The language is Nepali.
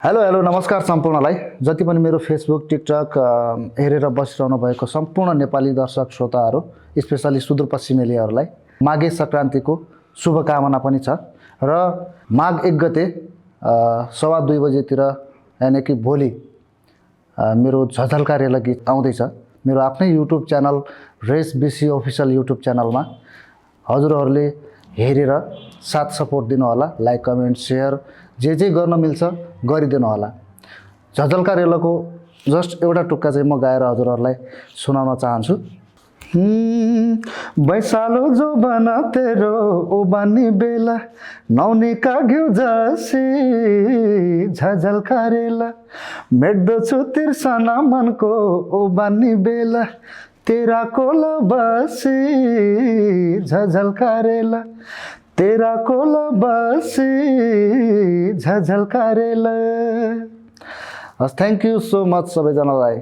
हेलो हेलो नमस्कार सम्पूर्णलाई जति पनि मेरो फेसबुक टिकटक हेरेर बसिरहनु भएको सम्पूर्ण नेपाली दर्शक श्रोताहरू स्पेशली सुदूरपश्चिमेलीहरूलाई माघे सङ्क्रान्तिको शुभकामना पनि छ र माघ 1 गते 2:15 बजेतिर यानि कि भोलि मेरो झझल्का रेला गीत आउँदैछ मेरो आफ्नै युट्युब च्यानल रेस बिसी अफिसियल युट्युब च्यानलमा हजुरहरूले हेरेर साथ सपोर्ट दिनु होला लाइक कमेन्ट सेयर जे गर्न मिल्छ गरिदिनु होला झझल्का रेलाको जस्ट एउटा टुक्का चाहिँ म गाएर हजुरहरूलाई सुनाउन चाहन्छु बैसालो जो बना तेरो ओ बानी बेला नौनी का घिउ जसी झझल्का रेला मेट्दछु तिर्सना मनको ओ बानी बेला तेरा कोला बसी झझल्का रेला तेरा कोला बसी झझल्का रेला। थ्याङ्क यू सो मच सबैजनालाई।